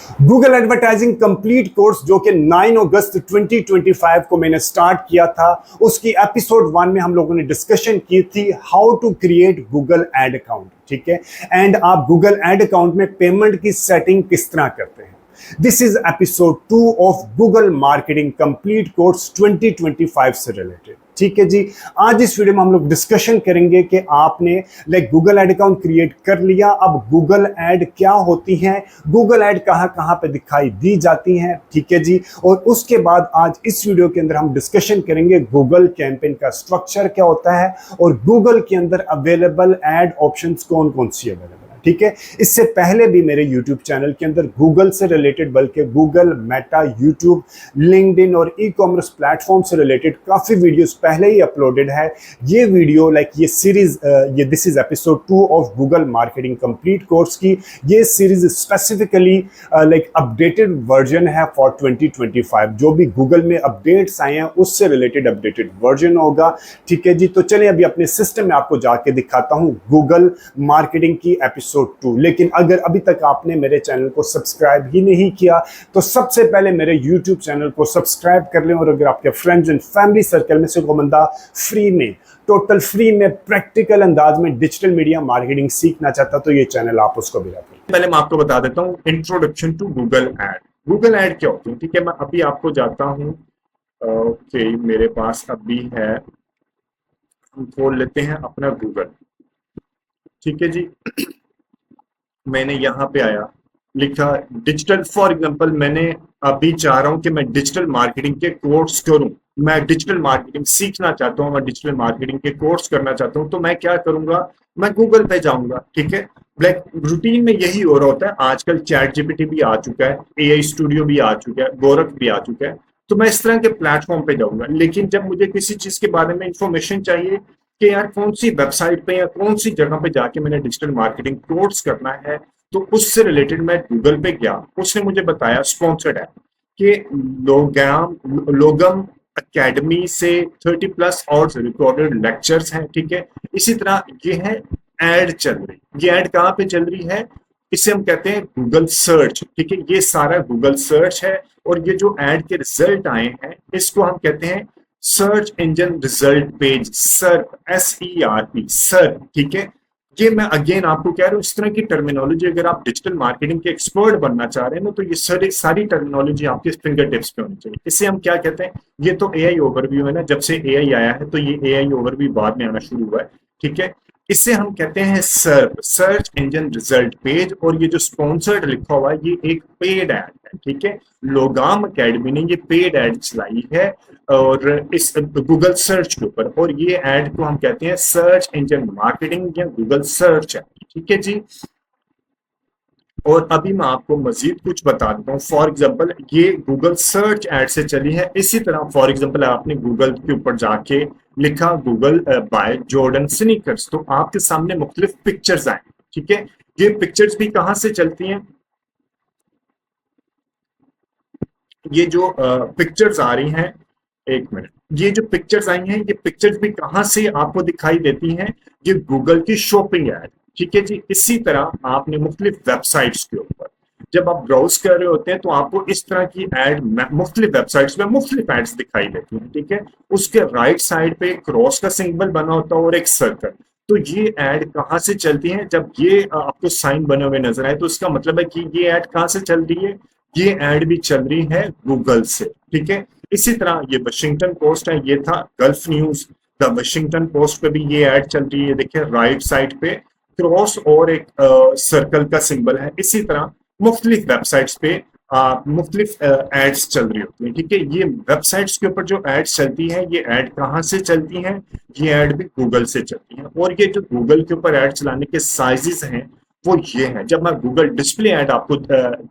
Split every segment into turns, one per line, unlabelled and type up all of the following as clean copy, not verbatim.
Google advertising complete course जो कि 9 अगस्त 2025 को मैंने स्टार्ट किया था, उसकी एपिसोड 1 में हम लोगों ने डिस्कशन की थी how to create Google ad account. ठीक है, एंड आप गूगल एड अकाउंट में पेमेंट की सेटिंग किस तरह करते हैं। This is episode 2 of Google marketing complete course 2025 से रिलेटेड। ठीक है जी, आज इस वीडियो में हम लोग डिस्कशन करेंगे कि आपने गूगल एड अकाउंट क्रिएट कर लिया, अब गूगल एड क्या होती है, गूगल एड कहाँ कहाँ पे दिखाई दी जाती हैं। ठीक है जी, और उसके बाद आज इस वीडियो के अंदर हम डिस्कशन करेंगे गूगल कैंपेन का स्ट्रक्चर क्या होता है और गूगल के अंदर अवेलेबल एड ऑप्शंस कौन कौन सी अवेलेबल है। ठीक है, इससे पहले भी मेरे YouTube चैनल के अंदर गूगल से रिलेटेड, बल्कि गूगल, मेटा, YouTube, लिंक्डइन और ई कॉमर्स प्लेटफॉर्म से रिलेटेड काफ़ी वीडियोस पहले ही अपलोडेड है। ये वीडियो ये सीरीज, ये this is episode 2 of Google marketing complete course की। ये सीरीज स्पेसिफिकली अपडेटेड वर्जन है फॉर 2025। जो भी गूगल में अपडेट्स आए हैं उससे रिलेटेड अपडेटेड वर्जन होगा। ठीक है जी, तो चलिए अभी अपने सिस्टम में आपको जाके दिखाता हूँ गूगल मार्केटिंग की एपिसोड 2। लेकिन अगर अभी तक आपने मेरे चैनल को सब्सक्राइब ही नहीं किया तो सबसे पहले मेरे YouTube चैनल को सब्सक्राइब कर लें, और अगर आपके फ्रेंड्स एंड फैमिली सर्कल में से कोई बंदा फ्री में, टोटल फ्री में, प्रैक्टिकल अंदाज में डिजिटल मीडिया मार्केटिंग सीखना चाहता तो ये चैनल आप उसको भी रखें।
पहले मैं आपको बता देता हूँ introduction to Google ad. Google ad क्या होती है, ठीक है। मैं अभी आपको जाता हूँ, ओके, मेरे पास अभी है, हम खोल लेते हैं अपना गूगल। ठीक है जी, मैंने यहाँ पे आया, लिखा डिजिटल, फॉर एग्जांपल मैंने अभी चाह रहा हूँ कि मैं डिजिटल मार्केटिंग के कोर्स करूँ, मैं डिजिटल मार्केटिंग सीखना चाहता हूँ, मैं डिजिटल मार्केटिंग के कोर्स करना चाहता हूँ, तो मैं क्या करूंगा, मैं गूगल पे जाऊंगा। ठीक है, रूटीन में यही हो रहा होता है। आजकल चैट जीपीटी भी आ चुका है, एआई स्टूडियो भी आ चुका है, गोरख भी आ चुका है, तो मैं इस तरह के प्लेटफॉर्म पे जाऊंगा। लेकिन जब मुझे किसी चीज के बारे में इंफॉर्मेशन चाहिए कि यार कौन सी वेबसाइट पे या कौन सी जगह पे जाके मैंने डिजिटल मार्केटिंग कोर्स करना है, तो उससे रिलेटेड मैं गूगल पे गया। उसने मुझे बताया स्पॉन्सर्ड है कि लोगम एकेडमी से 30+ और रिकॉर्डेड लेक्चर्स हैं। ठीक है, इसी तरह ये है एड चल रही। ये एड कहाँ पे चल रही है, इसे हम कहते हैं गूगल सर्च। ठीक है, ये सारा गूगल सर्च है, और ये जो एड के रिजल्ट आए हैं इसको हम कहते हैं सर्च इंजन रिजल्ट पेज, सर्प, SERP, सर्प। ठीक है, ये मैं अगेन आपको कह रहा हूँ, इस तरह की टर्मिनोलॉजी अगर आप डिजिटल मार्केटिंग के एक्सपर्ट बनना चाह रहे हैं ना, तो ये सारी टर्मिनोलॉजी आपके फिंगर टिप्स पे होनी चाहिए। इसे हम क्या कहते हैं, ये तो एआई ओवरव्यू है ना, जब से एआई आया है तो ये एआई ओवरव्यू बाद में आना शुरू हुआ है। ठीक है, इसे हम कहते हैं सर्प, सर्च इंजन रिजल्ट पेज, और ये जो स्पॉन्सर्ड लिखा हुआ है ये एक पेड एड है। ठीक है, लोगाम एकेडमी ने ये पेड एड चलाई है और इस गूगल सर्च के ऊपर, और ये एड को हम कहते हैं सर्च इंजन मार्केटिंग या गूगल सर्च है। ठीक है जी, और अभी मैं आपको मजीद कुछ बता देता हूँ। फॉर एग्जांपल ये गूगल सर्च एड से चली है। इसी तरह फॉर एग्जांपल आपने गूगल के ऊपर जाके लिखा गूगल बाय जॉर्डन स्नीकर्स, तो आपके सामने मुख्तलिफ पिक्चर्स आए। ठीक है, ये पिक्चर्स भी कहाँ से चलती हैं, ये जो पिक्चर्स आ रही हैं, एक मिनट, ये जो पिक्चर्स आई हैं ये पिक्चर्स भी कहां से आपको दिखाई देती हैं, ये गूगल की शॉपिंग एड। ठीक है जी, इसी तरह आपने मुख्तलिफ वेबसाइट्स के ऊपर जब आप ब्राउज कर रहे होते हैं तो आपको इस तरह की एड मुख्तलिफ वेबसाइट्स में मुख्तलिफ एड्स दिखाई देती हैं। ठीक है, उसके राइट साइड पे क्रॉस का सिंबल बना होता है और एक सर्कल। तो ये एड कहाँ से चलती है, जब ये आपको साइन बने हुए नजर आए तो इसका मतलब है कि ये एड कहाँ से चल रही है, ये एड भी चल रही है गूगल से। ठीक है, इसी तरह ये वाशिंगटन पोस्ट है, ये था gulf news, the Washington post पे भी ये ऐड चल रही है। देखिए राइट साइड पे क्रॉस और एक सर्कल का सिंबल है। इसी तरह मुख्तलिफ वेबसाइट्स पे मुख्तलिफ एड्स चल रही होती हैं। ठीक है, ये वेबसाइट्स के ऊपर जो एड्स चलती हैं, ये एड कहाँ से चलती हैं, ये एड भी गूगल से चलती हैं। और ये जो गूगल के ऊपर एड चलाने के साइजेस हैं वो ये है। जब मैं गूगल डिस्प्ले ऐड आपको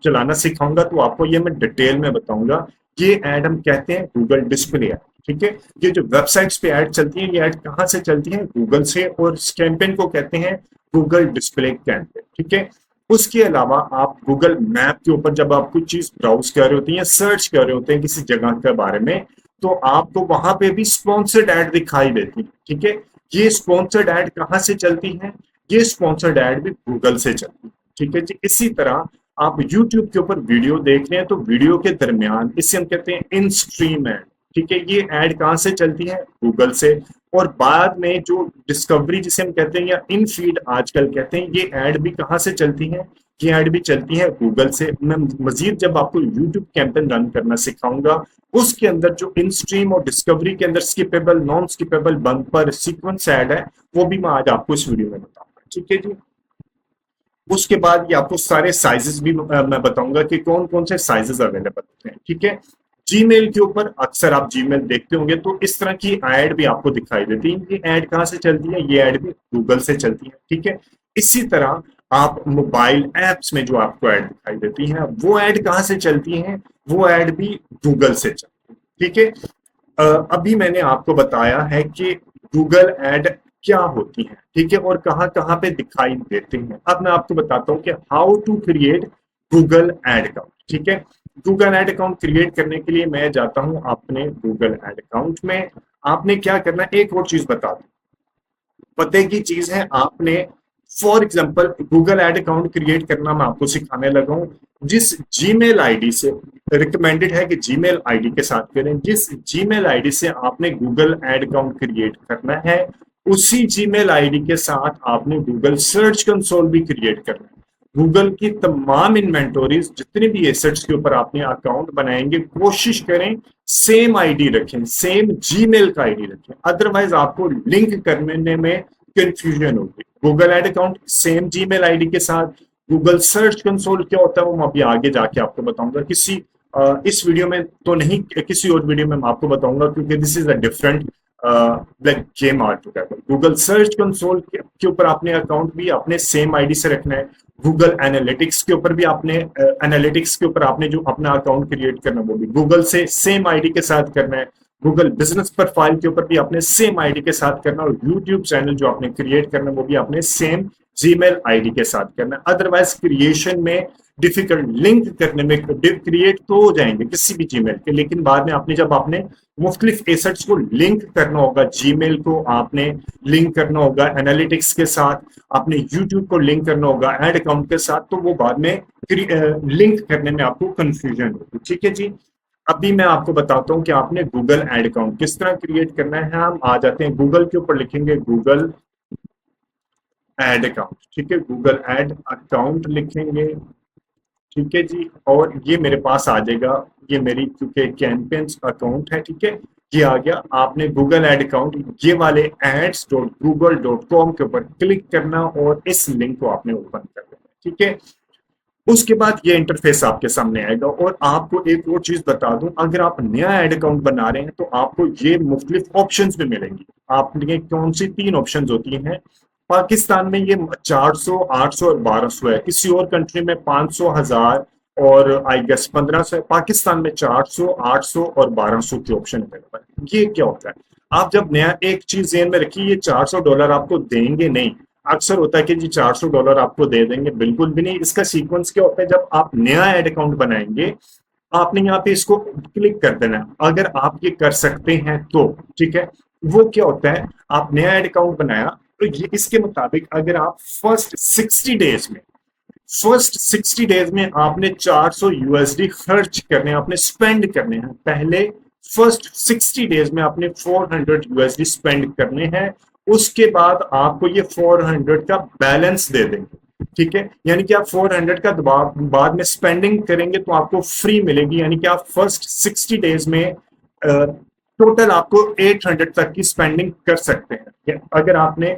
चलाना सिखाऊंगा तो आपको ये मैं डिटेल में बताऊंगा। ये ऐड हम कहते हैं गूगल डिस्प्ले ऐड। ठीक है, ये जो वेबसाइट्स पे ऐड चलती है, ये ऐड कहाँ से चलती है, गूगल से, और इस कैंपेन को कहते हैं गूगल डिस्प्ले कैंपेन। ठीक है, उसके अलावा आप गूगल मैप के ऊपर जब आप कुछ चीज ब्राउज कर रहे होते हैं या सर्च कर रहे होते हैं किसी जगह के बारे में, तो आपको वहां पे भी स्पॉन्सर्ड ऐड दिखाई देती है। ठीक है, ये स्पॉन्सर्ड ऐड कहाँ से चलती है, ये स्पॉन्सर्ड ऐड भी गूगल से चलती है। ठीक है जी, इसी तरह आप YouTube के ऊपर वीडियो देख रहे हैं तो वीडियो के दरमियान, इसे हम कहते हैं इन स्ट्रीम ऐड, ठीक है। ये ऐड कहाँ से चलती है? गूगल से। और बाद में जो डिस्कवरी जिसे हम कहते हैं या इन फीड आजकल कहते हैं, ये ऐड भी कहाँ से चलती है? ये ऐड भी चलती है गूगल से। मैं मजीद जब आपको यूट्यूब कैंपेन रन करना सिखाऊंगा, उसके अंदर जो इन स्ट्रीम और डिस्कवरी के अंदर skippable, non skippable, bumper, sequence add है, वो भी मैं आज आपको इस वीडियो में बताऊंगा, ठीक है जी। उसके बाद ये आपको सारे साइजेस भी मैं बताऊंगा कि कौन कौन से साइजेस अवेलेबल होते हैं, ठीक है। जीमेल के ऊपर अक्सर आप जीमेल देखते होंगे तो इस तरह की ऐड भी आपको दिखाई देती है। ये ऐड कहाँ से चलती है? ये ऐड भी गूगल से चलती है, ठीक है। इसी तरह आप मोबाइल एप्स में जो आपको ऐड दिखाई देती है, वो ऐड कहाँ से चलती है? वो ऐड भी गूगल से चलती है, ठीक है। अभी मैंने आपको बताया है कि गूगल ऐड क्या होती है, ठीक है, और कहाँ कहाँ पे दिखाई देते हैं। अब मैं आपको बताता हूँ कि how to create Google ad account, ठीक है। गूगल ऐड अकाउंट क्रिएट करने के लिए मैं जाता हूँ अपने गूगल ऐड अकाउंट में। आपने क्या करना है, एक और चीज बता दूं, पते की चीज है। आपने for example Google ad account create करना मैं आपको सिखाने लगा हूं। जिस जीमेल आईडी से रिकमेंडेड है कि जीमेल आईडी के साथ करें, जिस जीमेल आईडी से आपने गूगल ऐड अकाउंट क्रिएट करना है, उसी जीमेल आईडी के साथ आपने गूगल सर्च कंसोल भी क्रिएट करना है। गूगल की तमाम इन्वेंटोरीज, जितने भी एसेट्स के ऊपर आपने अकाउंट बनाएंगे, कोशिश करें सेम आईडी रखें, सेम जीमेल का आईडी रखें, अदरवाइज आपको लिंक करने में कंफ्यूजन होगी। Google ad account same Gmail ID के साथ। गूगल सर्च कंसोल क्या होता है वो मैं अभी आगे जाके आपको बताऊंगा, इस वीडियो में तो नहीं, किसी और वीडियो में मैं आपको बताऊंगा, क्योंकि this is a different like game are together. Google search console के ऊपर आपने अकाउंट भी अपने सेम आईडी से रखना है। गूगल एनालिटिक्स के ऊपर भी आपने एनालिटिक्स के ऊपर आपने जो अपना अकाउंट क्रिएट करना वो भी गूगल से सेम आईडी के साथ करना है। गूगल बिजनेस प्रोफाइल के ऊपर भी आपने सेम आईडी के साथ करना, और यूट्यूब चैनल जो आपने क्रिएट करना वो भी आपने सेम जीमेल आईडी के साथ करना। अदरवाइज क्रिएशन में डिफिकल्ट, लिंक करने में क्रिएट तो हो जाएंगे किसी भी जीमेल के, लेकिन बाद में आपने जब आपने मुख्तलिफ एसेट्स को लिंक करना होगा, जीमेल को आपने लिंक करना होगा एनालिटिक्स के साथ, आपने यूट्यूब को लिंक करना होगा एड अकाउंट के साथ, तो वो बाद में लिंक करने में आपको कंफ्यूजन होगी, ठीक है जी। अभी मैं आपको बताता हूं कि आपने गूगल ऐड अकाउंट किस तरह क्रिएट करना है। हम आ जाते हैं गूगल के ऊपर, लिखेंगे गूगल ऐड अकाउंट, ठीक है, गूगल ऐड अकाउंट लिखेंगे, ठीक है जी। और ये मेरे पास आ जाएगा, ये मेरी क्योंकि कैंपेन्स अकाउंट है, ठीक है, ये आ गया। आपने गूगल ऐड अकाउंट, ये वाले ads.google.com के ऊपर क्लिक करना और इस लिंक को आपने ओपन कर देना, ठीक है। उसके बाद ये इंटरफेस आपके सामने आएगा। और आपको एक और चीज बता दूं, अगर आप नया ऐड अकाउंट बना रहे हैं तो आपको ये मुख्तलिफ ऑप्शंस भी मिलेंगी। आपने कौन सी 3 ऑप्शंस होती हैं। पाकिस्तान में ये 400, 800 और 1200 है। किसी और कंट्री में 500, 1000 और आई गेस 1500 है। पाकिस्तान में 400, 800 और 1200 की ऑप्शन अवेलेबल है। ये क्या होता है? आप जब नया, एक चीज ध्यान में रखिए, ये $400 आपको देंगे नहीं। अक्सर होता है कि जी $400 आपको दे देंगे, बिल्कुल भी नहीं। इसका सीक्वेंस क्या होता है, जब आप नया ऐड अकाउंट बनाएंगे आपने यहाँ पे इसको क्लिक कर देना है। अगर आप ये कर सकते हैं तो ठीक है। वो क्या होता है, आप नया ऐड अकाउंट बनाया तो ये इसके मुताबिक अगर आप फर्स्ट 60 डेज में आपने 400 USD खर्च करने, आपने स्पेंड करने हैं। पहले फर्स्ट 60 डेज में आपने 400 USD स्पेंड करने हैं। उसके बाद आपको ये 400 का बैलेंस दे देंगे, ठीक है। यानी कि आप 400 का बाद में स्पेंडिंग करेंगे तो आपको फ्री मिलेगी। यानी कि आप फर्स्ट 60 डेज में टोटल आपको 800 तक की स्पेंडिंग कर सकते हैं। अगर आपने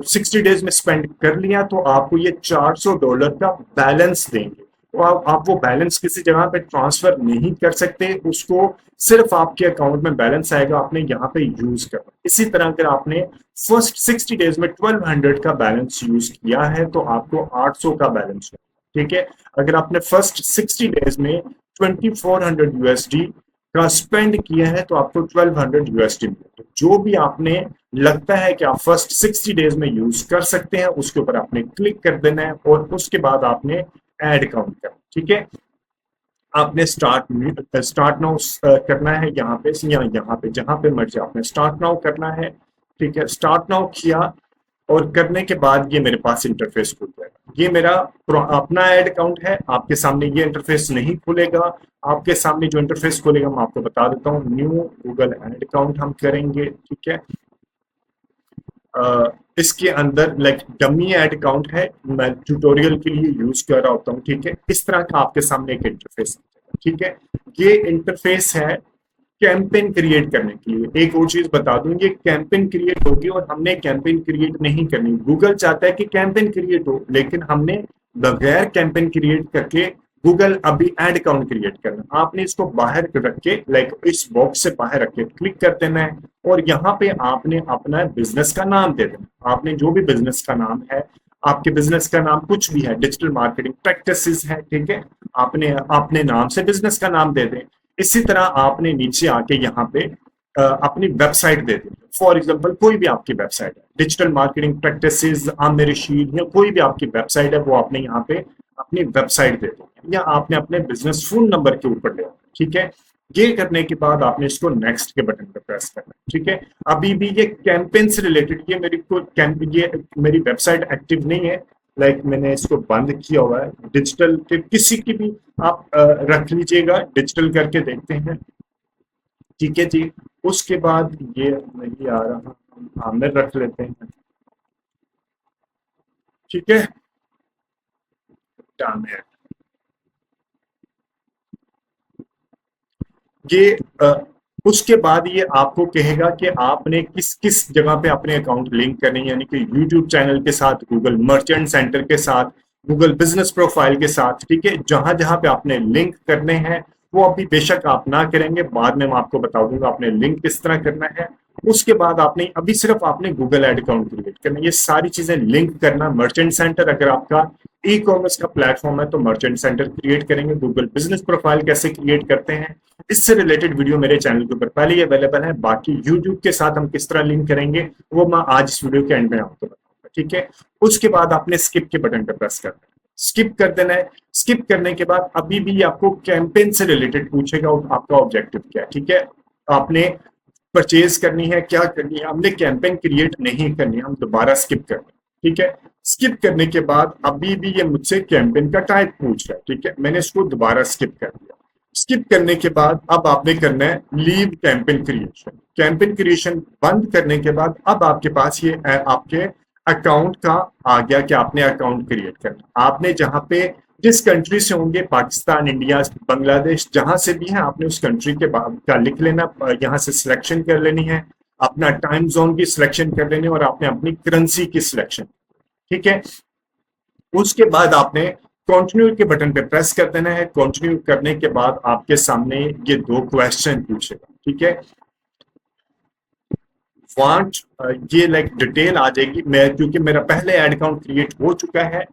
60 डेज में स्पेंड कर लिया तो आपको ये $400 का बैलेंस देंगे। तो आप वो बैलेंस किसी जगह पे ट्रांसफर नहीं कर सकते, उसको सिर्फ आपके अकाउंट में बैलेंस आएगा, आपने यहाँ पे यूज करना। इसी तरह अगर आपने फर्स्ट 60 डेज में 1200 का बैलेंस यूज किया है तो आपको 800 का बैलेंस होगा, ठीक है। अगर आपने फर्स्ट 60 डेज में 2400 USD का स्पेंड किया है तो आपको 1200 USD मिलेगा। जो भी आपने लगता है कि आप फर्स्ट 60 डेज में यूज कर सकते हैं उसके ऊपर आपने क्लिक कर देना है और उसके बाद आपने ऐड अकाउंट करना, ठीक है। आपने स्टार्ट नाउ करना है यहाँ पे या यहाँ पे, जहां पे मर्जी आपने स्टार्ट नाउ करना है, ठीक है। स्टार्ट नाउ किया और करने के बाद ये मेरे पास इंटरफेस खुल जाएगा। ये मेरा अपना एड अकाउंट है, आपके सामने ये इंटरफेस नहीं खुलेगा। आपके सामने जो इंटरफेस खुलेगा मैं आपको बता देता हूँ, न्यू गूगल एड अकाउंट हम करेंगे, ठीक है। इसके अंदर लाइक डमी एड अकाउंट है, मैं ट्यूटोरियल के लिए यूज कर रहा होता हूँ, ठीक है। इस तरह का आपके सामने एक इंटरफेस, ठीक है। ये इंटरफेस है कैंपेन क्रिएट करने के लिए। एक और चीज बता दूं, ये कैंपेन क्रिएट होगी और हमने कैंपेन क्रिएट नहीं करनी। गूगल चाहता है कि कैंपेन क्रिएट हो, लेकिन हमने बगैर कैंपेन क्रिएट करके गूगल अभी एड अकाउंट क्रिएट करना। आपने इसको बाहर रख के लाइक इस बॉक्स से बाहर रख के क्लिक कर देना है और यहाँ पे आपने अपना बिजनेस का नाम दे देना। आपने जो भी बिजनेस का नाम है, आपके बिजनेस का नाम कुछ भी है, डिजिटल मार्केटिंग प्रैक्टिसेस है, ठीक है, आपने अपने नाम से बिजनेस का नाम दे दें। इसी तरह आपने नीचे आके यहाँ पे अपनी website they the. For example कोई भी आपकी वेबसाइट है, digital marketing practices, Aamir Rashid, या कोई भी आपकी वेबसाइट है, वो आपने यहाँ पे अपनी वेबसाइट दे दी, या आपने अपने बिजनेस फोन नंबर के ऊपर ले, ठीक है। ये करने के बाद आपने इसको नेक्स्ट के बटन पर प्रेस करना है, ठीक है। अभी भी ये कैंपेन से रिलेटेड, ये मेरी वेबसाइट एक्टिव नहीं है, लाइक मैंने इसको बंद किया हुआ है। डिजिटल के किसी की भी आप रख लीजिएगा, डिजिटल करके देखते हैं, ठीक है जी। उसके बाद ये नहीं आ रहा, आमिर रख लेते हैं, ठीक है, आमिर। ये उसके बाद ये आपको कहेगा कि आपने किस किस जगह पे अपने अकाउंट लिंक करने हैं, यानी कि यूट्यूब चैनल के साथ, गूगल मर्चेंट सेंटर के साथ, गूगल बिजनेस प्रोफाइल के साथ, ठीक है। जहां जहां पे आपने लिंक करने हैं वो अभी बेशक आप ना करेंगे, बाद में मैं आपको बता दूंगा आपने लिंक किस तरह करना है। उसके बाद आपने अभी सिर्फ आपने गूगल एड अकाउंट क्रिएट करना है। ये सारी चीजें लिंक करना, मर्चेंट सेंटर अगर आपका ई कॉमर्स का प्लेटफॉर्म है तो मर्चेंट सेंटर क्रिएट करेंगे। गूगल बिजनेस प्रोफाइल कैसे क्रिएट करते हैं, इससे रिलेटेड वीडियो मेरे चैनल के ऊपर पहले ही अवेलेबल है। बाकी यूट्यूब के साथ हम किस तरह लिंक करेंगे वो मैं आज इस वीडियो के एंड में आपको बताऊंगा, ठीक है। उसके बाद आपने स्किप के बटन पर प्रेस करना है, स्किप कर देना है। स्किप करने के बाद अभी भी आपको कैंपेन से रिलेटेड पूछेगा और आपका ऑब्जेक्टिव क्या है, ठीक है। आपने परचेज करनी है, क्या करनी है, हमने कैंपेन क्रिएट नहीं करनी है, हम दोबारा स्किप कर दें, ठीक है। स्किप करने के बाद अभी भी ये मुझसे कैंपेन का टाइप पूछ रहा है, ठीक है, मैंने इसको दोबारा स्किप कर दिया। स्किप करने के बाद अब आपने करना है leave campaign creation. Campaign creation बंद करने के बाद अब आपके पास ये आपके अकाउंट का आ गया कि आपने अकाउंट क्रिएट करना। आपने जहां पे जिस कंट्री से होंगे, पाकिस्तान, इंडिया, बांग्लादेश, जहां से भी है, आपने उस कंट्री के का लिख लेना, यहाँ से सिलेक्शन कर लेनी है, अपना टाइम जोन की सिलेक्शन कर लेनी है और आपने अपनी करेंसी की सिलेक्शन, ठीक है। उसके बाद आपने कंटिन्यू के बटन पे प्रेस कर देना है। कंटिन्यू करने के बाद आपके सामने ये 2 क्वेश्चन पूछेगा, ठीक है। वांट ये लाइक डिटेल आ जाएगी, मैं क्योंकि मेरा पहले एड अकाउंट क्रिएट हो चुका है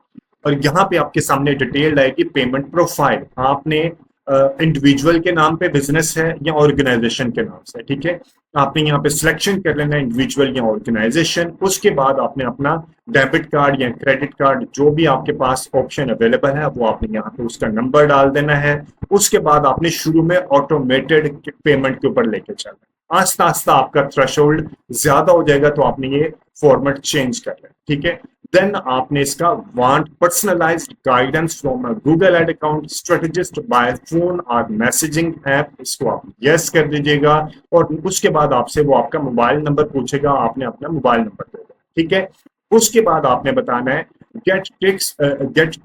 और यहाँ पे आपके सामने डिटेल आएगी पेमेंट प्रोफाइल। आपने इंडिविजुअल के नाम पे बिजनेस है या ऑर्गेनाइजेशन के नाम से, ठीक है। आपने यहाँ पे सिलेक्शन कर लेना है इंडिविजुअल या ऑर्गेनाइजेशन। उसके बाद आपने अपना डेबिट कार्ड या क्रेडिट कार्ड जो भी आपके पास ऑप्शन अवेलेबल है वो आपने यहाँ पे उसका नंबर डाल देना है। उसके बाद आपने शुरू में ऑटोमेटेड पेमेंट के ऊपर लेके चलना है। आस्ता आस्ता आपका थ्रेशोल्ड ज्यादा हो जाएगा तो आपने ये फॉर्मेट चेंज कर लें, ठीक है। देन आपने इसका want personalised guidance from a Google ad account strategist by phone और मैसेजिंग ऐप, इसको आप यस कर दीजिएगा और उसके बाद आपसे वो आपका मोबाइल नंबर पूछेगा, आपने अपना मोबाइल नंबर दे देना, ठीक है। उसके बाद आपने बताना है get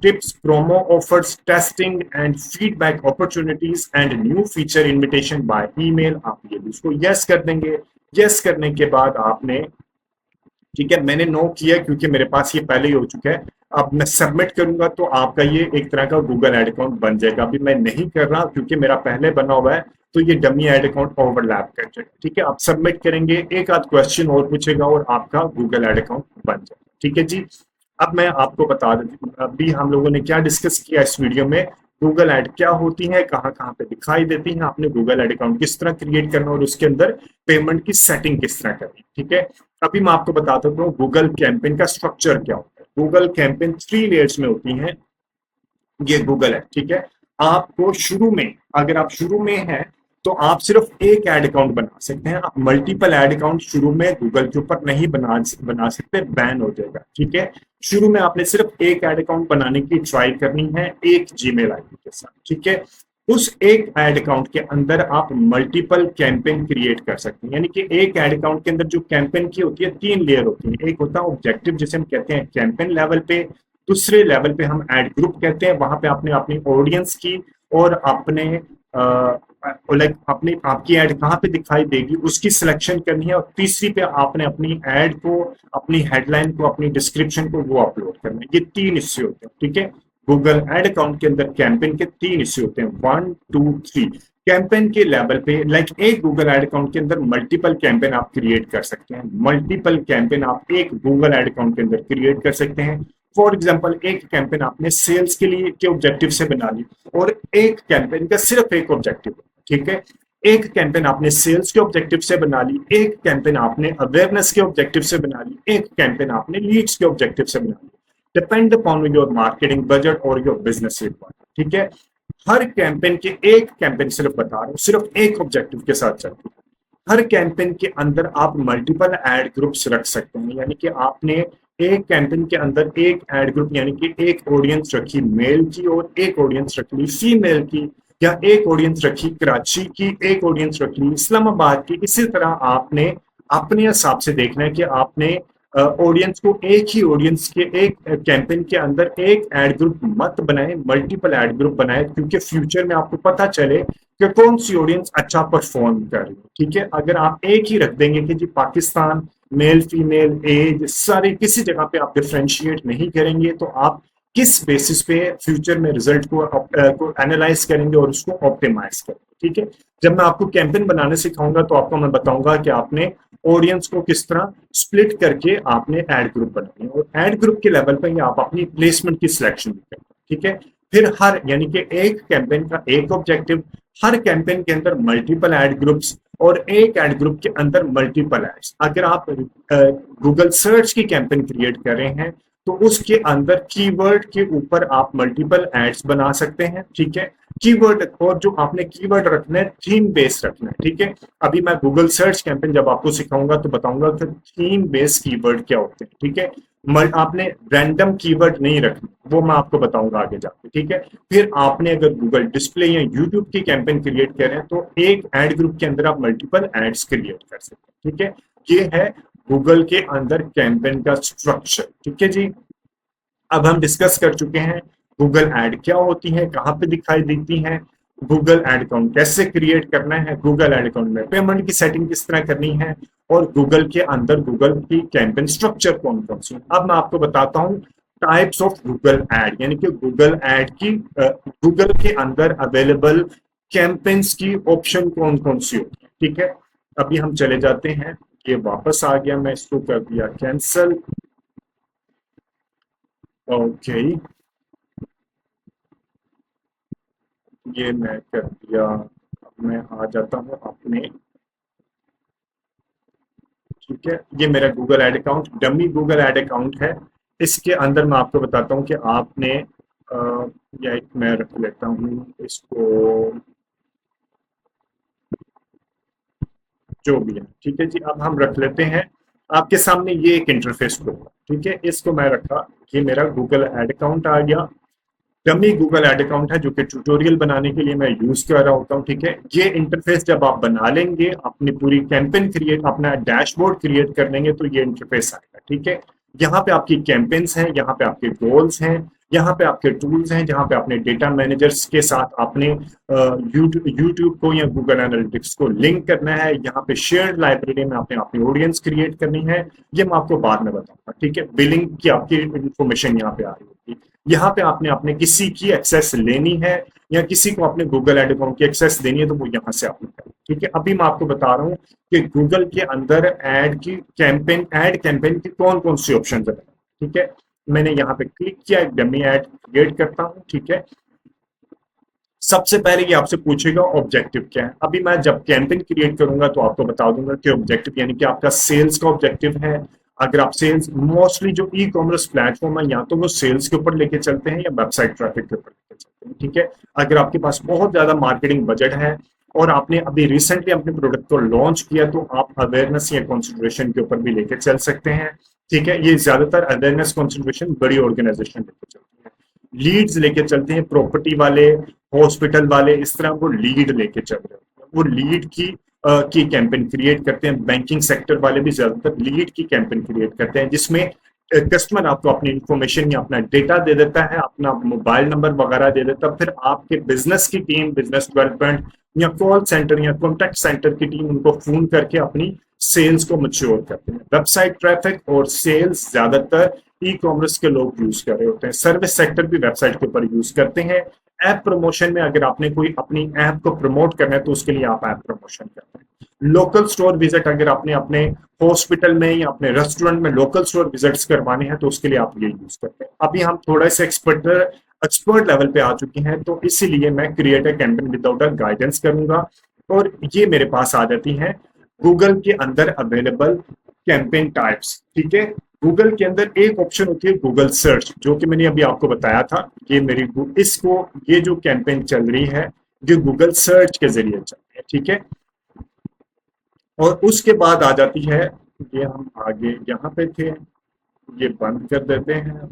tips, promo offers, testing and feedback opportunities and new feature invitation by email। आप ये इसको यस कर देंगे। यस करने के बाद आपने, ठीक है, मैंने नो किया क्योंकि मेरे पास ये पहले ही हो चुका है। अब मैं सबमिट करूंगा तो आपका ये एक तरह का गूगल एड अकाउंट बन जाएगा। अभी मैं नहीं कर रहा क्योंकि मेरा पहले बना हुआ है तो ये डमी एड अकाउंट ओवरलैप कर जाएगा, ठीक है। आप सबमिट करेंगे, एक आध क्वेश्चन और पूछेगा और आपका गूगल एड अकाउंट बन जाएगा, ठीक है जी। अब मैं आपको बता देती, अभी हम लोगों ने क्या डिस्कस किया इस वीडियो में, गूगल एड क्या होती है, कहाँ कहाँ पे दिखाई देती है, आपने गूगल एड अकाउंट किस तरह क्रिएट करना और उसके अंदर पेमेंट की सेटिंग किस तरह करनी, ठीक है। अभी मैं आपको बता देता हूँ गूगल कैंपेन का स्ट्रक्चर क्या होता है। गूगल कैंपेन 3 लेयर्स में होती हैं। ये गूगल है, ठीक है। आपको शुरू में, अगर आप शुरू में हैं तो आप सिर्फ एक ऐड अकाउंट बना सकते हैं। आप मल्टीपल ऐड अकाउंट शुरू में गूगल के ऊपर नहीं बना सकते, बैन हो जाएगा। ठीक है, शुरू में आपने सिर्फ एक ऐड अकाउंट बनाने की ट्राई करनी है, एक जीमेल आईडी के साथ। ठीक है, उस एक ऐड अकाउंट के अंदर आप मल्टीपल कैंपेन क्रिएट कर सकते हैं। यानी कि एक ऐड अकाउंट के अंदर जो कैंपेन की होती है, 3 लेयर होती है। एक होता है ऑब्जेक्टिव, जिसे हम कहते हैं कैंपेन लेवल पे। दूसरे लेवल पे हम ऐड ग्रुप कहते हैं, वहां पे आपने अपनी ऑडियंस की और अपने लाइक अपनी आपकी ऐड कहाँ पे दिखाई देगी उसकी सिलेक्शन करनी है। और तीसरी पे आपने अपनी ऐड को, अपनी हेडलाइन को, अपनी डिस्क्रिप्शन को वो अपलोड करना है। ये 3 हिस्से होते हैं। ठीक है, गूगल एड अकाउंट के अंदर कैंपेन के 3 हिस्से होते हैं, 1 2 3। कैंपेन के लेवल पे लाइक एक गूगल एड अकाउंट के अंदर मल्टीपल कैंपेन आप क्रिएट कर सकते हैं। मल्टीपल कैंपेन आप एक गूगल एड अकाउंट के अंदर क्रिएट कर सकते हैं। फॉर एग्जाम्पल, एक कैंपेन आपने सेल्स के लिए के ऑब्जेक्टिव से बना ली और एक कैंपेन का सिर्फ एक ऑब्जेक्टिव। ठीक है, एक कैंपेन आपने सेल्स के ऑब्जेक्टिव से बना ली, एक कैंपेन आपने अवेयरनेस के ऑब्जेक्टिव से बना ली, एक कैंपेन आपने लीड्स के ऑब्जेक्टिव से बना ली। Depend upon your marketing budget और योर बिजनेस रिक्वायरमेंट। ठीक है, हर कैंपेन के एक कैंपेन सिर्फ बता रहा हूं, सिर्फ एक ऑब्जेक्टिव के साथ चलती है। हर कैंपेन के अंदर आप मल्टीपल एड ग्रुप्स रख सकते हैं। यानी कि आपने एक कैंपेन के अंदर एक एड ग्रुप, यानी कि एक ऑडियंस रखी मेल की और एक ऑडियंस रख ली फीमेल की, या एक ऑडियंस रखी कराची की, एक ऑडियंस रख ली इस्लामाबाद की। इसी तरह आपने अपने हिसाब से देखना है कि आपने ऑडियंस को एक ही ऑडियंस के एक कैंपेन के अंदर एक एड ग्रुप मत बनाए, मल्टीपल एड ग्रुप बनाए, क्योंकि फ्यूचर में आपको पता चले कि कौन सी ऑडियंस अच्छा परफॉर्म कर रही है। ठीक है, अगर आप एक ही रख देंगे कि जी पाकिस्तान, मेल फीमेल, एज, सारे किसी जगह पे आप डिफ्रेंशिएट नहीं करेंगे, तो आप किस बेसिस पे फ्यूचर में रिजल्ट को एनालाइज करेंगे और उसको ऑप्टिमाइज करेंगे। ठीक है, जब मैं आपको कैंपेन बनाने सिखाऊंगा तो आपको मैं बताऊंगा कि आपने ऑडियंस को किस तरह स्प्लिट करके आपने एड ग्रुप बनाने हैं, और एड ग्रुप के लेवल पर ही आप अपनी प्लेसमेंट की सिलेक्शन करेंगे। ठीक है, फिर हर यानी कि एक कैंपेन का एक ऑब्जेक्टिव, हर कैंपेन के अंदर मल्टीपल एड ग्रुप्स और एक एड ग्रुप के अंदर मल्टीपल एड्स। अगर आप गूगल सर्च की कैंपेन क्रिएट कर रहे हैं तो उसके अंदर कीवर्ड के ऊपर आप मल्टीपल एड्स बना सकते हैं। ठीक है, कीवर्ड, और जो आपने कीवर्ड रखना है थीम बेस्ड रखना है। ठीक है, अभी मैं गूगल सर्च कैंपेन जब आपको सिखाऊंगा तो बताऊंगा कि थीम बेस्ड कीवर्ड क्या होते हैं। ठीक है, आपने रैंडम कीवर्ड नहीं रखना, वो मैं आपको बताऊंगा आगे जाके। ठीक है, फिर आपने अगर गूगल डिस्प्ले या यूट्यूब की कैंपेन क्रिएट कर रहे हैं तो एक एड ग्रुप के अंदर आप मल्टीपल एड्स क्रिएट कर सकते हैं। ठीक है, ये है गूगल के अंदर कैंपेन का स्ट्रक्चर। ठीक है जी, अब हम डिस्कस कर चुके हैं गूगल एड क्या होती है, कहाँ पे दिखाई देती है, गूगल एड अकाउंट कैसे क्रिएट करना है, गूगल एड अकाउंट में पेमेंट की सेटिंग किस तरह करनी है, और गूगल के अंदर गूगल की कैंपेन स्ट्रक्चर कौन कौन सी। अब मैं आपको बताता हूँ टाइप्स ऑफ गूगल एड, यानी कि गूगल एड की गूगल के अंदर अवेलेबल कैंपेन्स की ऑप्शन कौन कौन सी होती है। ठीक है, अभी हम चले जाते हैं, ये वापस आ गया, मैं इसको कर दिया कैंसिल। ओके, ये मैं कर दिया। अब मैं आ जाता हूँ अपने, ठीक है, ये मेरा Google ad account, dummy Google ad account है। इसके अंदर मैं आपको बताता हूँ कि आपने या एक मैं रख लेता हूँ इसको, जो भी है। ठीक है जी, अब हम रख लेते हैं आपके सामने ये एक इंटरफेस को। ठीक है, इसको मैं रखा, ये मेरा गूगल एड अकाउंट आ गया, डमी गूगल एड अकाउंट है जो कि ट्यूटोरियल बनाने के लिए मैं यूज कर रहा होता हूँ। ठीक है, ये इंटरफेस जब आप बना लेंगे, अपनी पूरी कैंपेन क्रिएट, अपना डैशबोर्ड क्रिएट कर लेंगे तो ये इंटरफेस आएगा। ठीक है, यहाँ पे आपकी कैंपेन्स हैं, यहाँ पे आपके गोल्स हैं, यहाँ पे आपके टूल्स हैं, जहाँ पे आपने डेटा मैनेजर्स के साथ आपने यूट्यूब को या गूगल एनालिटिक्स को लिंक करना है, यहाँ पे शेयर्ड लाइब्रेरी में आपने अपनी ऑडियंस क्रिएट करनी है, ये मैं आपको बाद में बताऊंगा। ठीक है, बिलिंग की आपकी इंफॉर्मेशन यहाँ पे आ रही होगी, यहाँ पे आपने अपने किसी की एक्सेस लेनी है या किसी को अपने गूगल एड अकाउंट की एक्सेस देनी है तो वो यहाँ से आपने करें। ठीक है, अभी मैं आपको बता रहा हूँ कि गूगल के अंदर एड कैंपेन की कौन कौन सी ऑप्शन है। ठीक है, मैंने यहाँ पे क्लिक किया, एक डमी एड क्रिएट करता हूँ। ठीक है, सबसे पहले ये आपसे पूछेगा ऑब्जेक्टिव क्या है। अभी मैं जब कैंपेन क्रिएट करूंगा तो आपको बता दूंगा कि ऑब्जेक्टिव यानी कि आपका सेल्स का ऑब्जेक्टिव है। अगर आप सेल्स, मोस्टली जो ई कॉमर्स प्लेटफॉर्म है या तो वो सेल्स के ऊपर लेके चलते हैं या वेबसाइट ट्रैफिक के ऊपर लेके चलते हैं। ठीक है, अगर आपके पास बहुत ज्यादा मार्केटिंग बजट है और आपने अभी रिसेंटली अपने प्रोडक्ट को लॉन्च किया, तो आप अवेयरनेस या कंसिडरेशन के ऊपर भी लेके चल सकते हैं। ठीक है, ये ज्यादातर अवेयरनेस कंसिडरेशन बड़ी ऑर्गेनाइजेशन लेके चलती है, लीड्स लेके चलते हैं, प्रॉपर्टी वाले, हॉस्पिटल वाले, इस तरह वो लीड लेके चल रहे हैं, वो लीड की कैंपेन क्रिएट करते हैं। बैंकिंग सेक्टर वाले भी ज्यादातर लीड की कैंपेन क्रिएट करते हैं, जिसमें कस्टमर आपको अपनी इंफॉर्मेशन या अपना डेटा दे देता है, अपना मोबाइल नंबर वगैरह दे देता है, फिर आपके बिजनेस की टीम, बिजनेस डेवलपमेंट या कॉल सेंटर या कॉन्टेक्ट सेंटर की टीम उनको फोन करके अपनी सेल्स को मैच्योर करते हैं। वेबसाइट ट्रैफिक और सेल्स ज्यादातर ई कॉमर्स के लोग यूज कर रहे होते हैं, सर्विस सेक्टर भी वेबसाइट के ऊपर यूज करते हैं। ऐप प्रमोशन में अगर आपने कोई अपनी ऐप को प्रमोट करना है तो उसके लिए आप ऐप प्रमोशन करते हैं। लोकल स्टोर विजिट, अगर आपने अपने हॉस्पिटल में या अपने रेस्टोरेंट में लोकल स्टोर विजिट्स करवाने हैं तो उसके लिए आप ये यूज करते हैं। अभी हम थोड़ा सा एक्सपर्ट लेवल पे आ चुके हैं, तो इसीलिए मैं create a campaign without a guidance करूंगा, और ये मेरे पास आ जाती है गूगल के अंदर अवेलेबल कैंपेन टाइप्स। ठीक है, गूगल के अंदर एक ऑप्शन होती है गूगल सर्च, जो कि मैंने अभी आपको बताया था। ये मेरी ये जो कैंपेन चल रही है ये गूगल सर्च के जरिए चल रही है। ठीक है, और उसके बाद आ जाती है, ये हम आगे यहाँ पे थे, ये बंद कर देते हैं।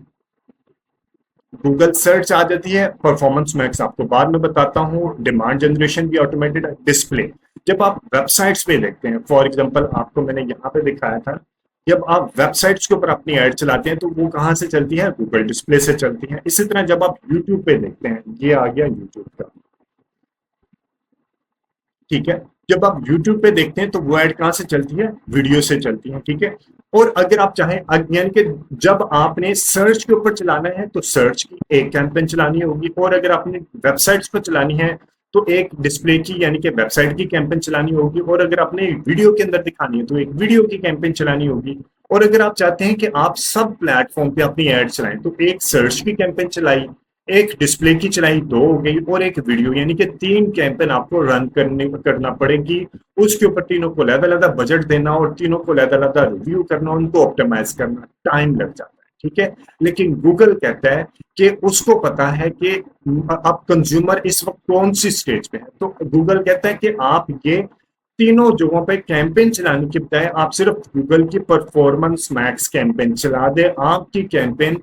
गूगल सर्च आ जाती है, परफॉर्मेंस मैक्स आपको बाद में बताता हूँ, डिमांड जनरेशन भी ऑटोमेटेड, डिस्प्ले। जब आप वेबसाइट्स पे देखते हैं, फॉर एग्जांपल आपको मैंने यहाँ पे दिखाया था, जब आप वेबसाइट्स के ऊपर अपनी ऐड चलाते हैं तो वो कहाँ से चलती है, गूगल डिस्प्ले से चलती है। इसी तरह जब आप यूट्यूब पे देखते हैं, ये आ गया यूट्यूब का। ठीक है, जब आप YouTube पे देखते हैं तो वो ऐड कहाँ से चलती है, वीडियो से चलती है। ठीक है, और अगर आप चाहें, यानी कि जब आपने सर्च के ऊपर चलाना है तो सर्च की एक कैंपेन चलानी होगी, और अगर आपने वेबसाइट्स पर चलानी है तो एक डिस्प्ले की यानी कि वेबसाइट की कैंपेन चलानी होगी, और अगर आपने वीडियो के अंदर दिखानी है तो एक वीडियो की कैंपेन चलानी होगी, और अगर आप चाहते हैं कि आप सब प्लेटफॉर्म पे अपनी ऐड चलाएं तो एक सर्च की कैंपेन चलाई, एक डिस्प्ले की चलाई, दो हो गई, और एक वीडियो, यानी कि 3 कैंपेन आपको रन करना पड़ेगी। उसके ऊपर तीनों को अलग-अलग बजट देना और तीनों को अलग-अलग रिव्यू करना, उनको ऑप्टिमाइज करना, टाइम लग जाता है। ठीक है, लेकिन गूगल कहता है कि उसको पता है कि अब कंज्यूमर इस वक्त कौन सी स्टेज पे है, तो गूगल कहता है कि आप ये तीनों जगहों पे कैंपेन चलाने के बजाय आप सिर्फ गूगल की परफॉर्मेंस मैक्स कैंपेन चला दे, आपकी कैंपेन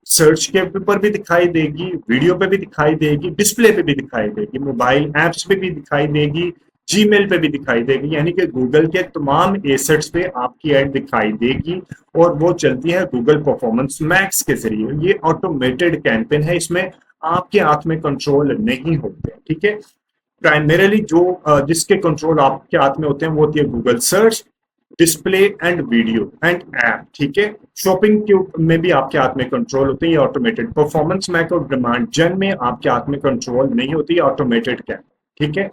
सर्च के ऊपर भी दिखाई देगी, वीडियो पे भी दिखाई देगी, डिस्प्ले पे भी दिखाई देगी, मोबाइल एप्स पे भी दिखाई देगी, जीमेल पे भी दिखाई देगी, यानी कि गूगल के तमाम एसेट्स पे आपकी ऐड दिखाई देगी, और वो चलती है गूगल परफॉर्मेंस मैक्स के जरिए। ये ऑटोमेटेड कैंपेन है, इसमें आपके हाथ में कंट्रोल नहीं होते। ठीक है, प्राइमरीली जिसके कंट्रोल आपके हाथ में होते हैं वो होती है Google search, display and video and app. ठीक है, शॉपिंग के में भी आपके हाथ में कंट्रोल होते हैं, ऑटोमेटेड। परफॉर्मेंस मैक और डिमांड जन में आपके हाथ में कंट्रोल नहीं होती, ऑटोमेटेड कैंपेन। ठीक है,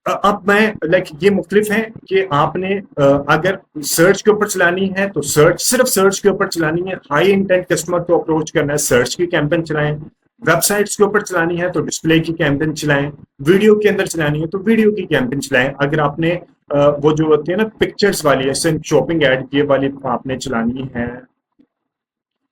अब मैं ये मुख्तलिफ है कि आपने अगर सर्च के ऊपर चलानी है तो सिर्फ सर्च के ऊपर चलानी है, हाई इंटेंट कस्टमर को अप्रोच करना है, सर्च की कैंपेन चलाएं। वेबसाइट्स के ऊपर चलानी है तो डिस्प्ले की कैंपेन चलाएं, वीडियो के अंदर चलानी है तो वीडियो की कैंपेन चलाएं। अगर आपने वो जो होती है ना पिक्चर्स वाली, ऐसे शॉपिंग एड ये वाली आपने चलानी है,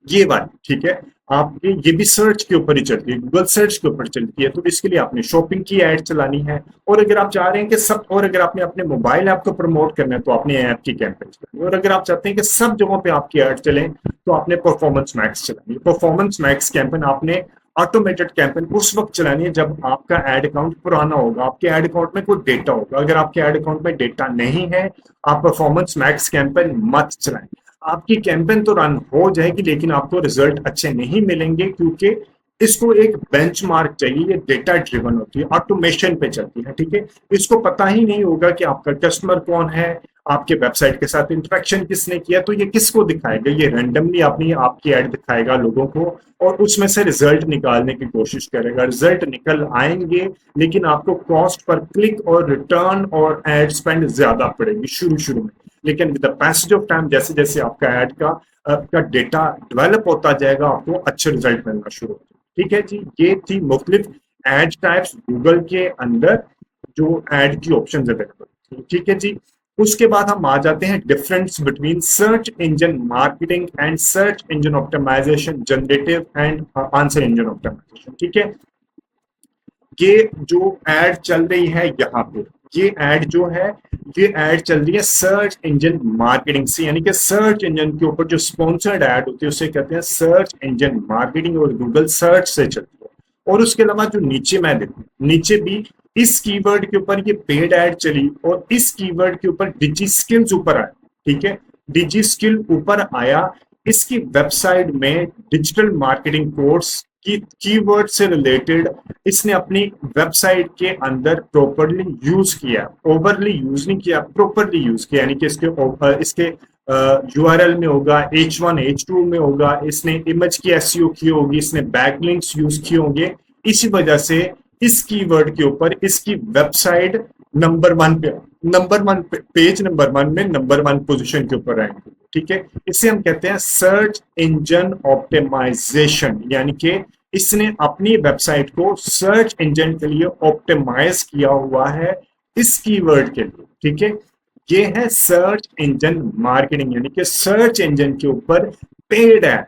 ये बात ठीक है, आपके ये भी सर्च के ऊपर ही चलती है, गूगल सर्च के ऊपर चलती है, तो इसके लिए आपने शॉपिंग की ऐड चलानी है। और अगर आप चाह रहे हैं कि और अगर आपने अपने मोबाइल ऐप को प्रमोट करना है तो आपने ऐप की कैंपेन चलानी है। और अगर आप चाहते हैं कि सब जगहों पे आपकी ऐड चले तो आपने परफॉर्मेंस मैक्स चलानी है। परफॉर्मेंस मैक्स कैंपेन आपने ऑटोमेटेड कैंपेन उस वक्त चलानी है जब आपका एड अकाउंट पुराना होगा, आपके एड अकाउंट में कोई डेटा होगा। अगर आपके एड अकाउंट में डेटा नहीं है, आप परफॉर्मेंस मैक्स कैंपेन मत चलाएं। आपकी कैंपेन तो रन हो जाएगी लेकिन आपको रिजल्ट अच्छे नहीं मिलेंगे, क्योंकि इसको एक बेंचमार्क चाहिए। ये डेटा ड्रिवन होती है, ऑटोमेशन पे चलती है। ठीक है, इसको पता ही नहीं होगा कि आपका कस्टमर कौन है, आपके वेबसाइट के साथ इंटरेक्शन किसने किया, तो ये किसको दिखाएगा, ये रैंडमली आपकी ऐड दिखाएगा लोगों को और उसमें से रिजल्ट निकालने की कोशिश करेगा। रिजल्ट निकल आएंगे लेकिन आपको कॉस्ट पर क्लिक और रिटर्न और एड स्पेंड ज्यादा पड़ेगी शुरू में, लेकिन with the passage of time जैसे जैसे आपका ऐड का डेटा डेवलप होता जाएगा आपको अच्छे रिजल्ट मिलना शुरू होगा। ठीक है जी, ये थी मुख्तलिफ एड टाइप्स गूगल के अंदर जो एड की ऑप्शन अवेलेबल थी। ठीक है जी, उसके बाद हम आ जाते हैं difference between search engine marketing and search engine optimisation, generative and answer engine optimisation. ठीक है, ये जो एड चल रही है यहाँ पे, ये एड जो है, ये एड चल रही है सर्च इंजन मार्केटिंग से, यानी कि सर्च इंजन के ऊपर जो स्पॉन्सर्ड एड होती है उसे कहते हैं सर्च इंजन मार्केटिंग, और गूगल सर्च से चलती है। और उसके अलावा जो नीचे मैं देखूं, नीचे भी इस कीवर्ड के ऊपर ये पेड एड चली, और इस कीवर्ड के ऊपर डिजी स्किल्स ऊपर आया, ठीक है, डिजी स्किल ऊपर आया। इसकी वेबसाइट में डिजिटल मार्केटिंग कोर्स की कीवर्ड से रिलेटेड इसने अपनी वेबसाइट के अंदर प्रॉपरली यूज किया, ओवरली यूज नहीं किया, प्रॉपरली यूज किया, यानी कि इसके यूआरएल में होगा, H1 H2 में होगा, इसने इमेज की एसईओ की होगी, इसने बैकलिंक्स यूज किए होंगे। इसी वजह से इस कीवर्ड के ऊपर इसकी वेबसाइट नंबर 1 पे, पेज नंबर 1 में नंबर 1 पोजीशन के ऊपर रैंक, ठीक है। इसे हम कहते हैं सर्च इंजन ऑप्टिमाइजेशन, यानी कि इसने अपनी वेबसाइट को सर्च इंजन के लिए ऑप्टिमाइज किया हुआ है इस कीवर्ड के लिए, ठीक है। ये है सर्च इंजन मार्केटिंग, यानी कि सर्च इंजन के ऊपर पेड है।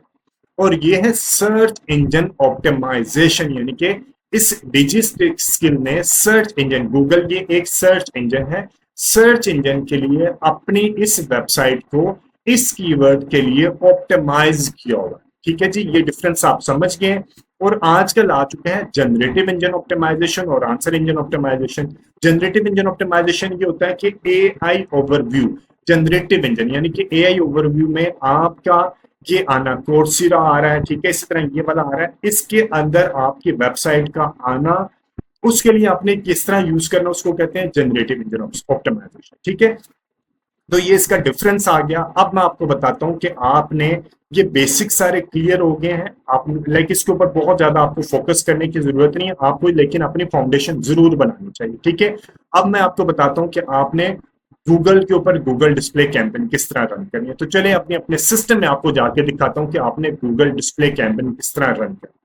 और ये है सर्च इंजन ऑप्टिमाइजेशन, यानी कि इस डिजी स्किल ने सर्च इंजन, गूगल ये एक सर्च इंजन है, सर्च इंजन के लिए अपनी इस वेबसाइट को इस कीवर्ड के लिए ऑप्टिमाइज किया हुआ, ठीक है जी। ये डिफरेंस आप समझ गए। और आजकल आ चुके हैं जनरेटिव इंजन ऑप्टिमाइजेशन और answer engine optimisation. Generative engine optimisation ये होता है कि एआई ओवरव्यू, जनरेटिव इंजन यानी कि एआई ओवरव्यू में आपका ये आना, कोर्सेरा आ रहा है, ठीक है, इसी तरह ये वाला आ रहा है, इसके अंदर आपकी वेबसाइट का आना, उसके लिए आपने किस तरह यूज करना, उसको कहते हैं जनरेटिव इंजन ऑप्टिमाइजेशन, ठीक है। तो ये इसका डिफरेंस आ गया। अब मैं आपको बताता हूं कि आपने ये बेसिक सारे क्लियर हो गए हैं, आप लाइक इसके ऊपर बहुत ज्यादा आपको फोकस करने की जरूरत नहीं है आपको, लेकिन अपनी फाउंडेशन जरूर बनानी चाहिए, ठीक है। अब मैं आपको बताता हूं कि आपने गूगल के ऊपर गूगल डिस्प्ले कैंपेन किस तरह रन करनी है। तो चले अपने अपने सिस्टम में आपको जाके दिखाता हूं कि आपने गूगल डिस्प्ले कैंपेन किस तरह रन करना है।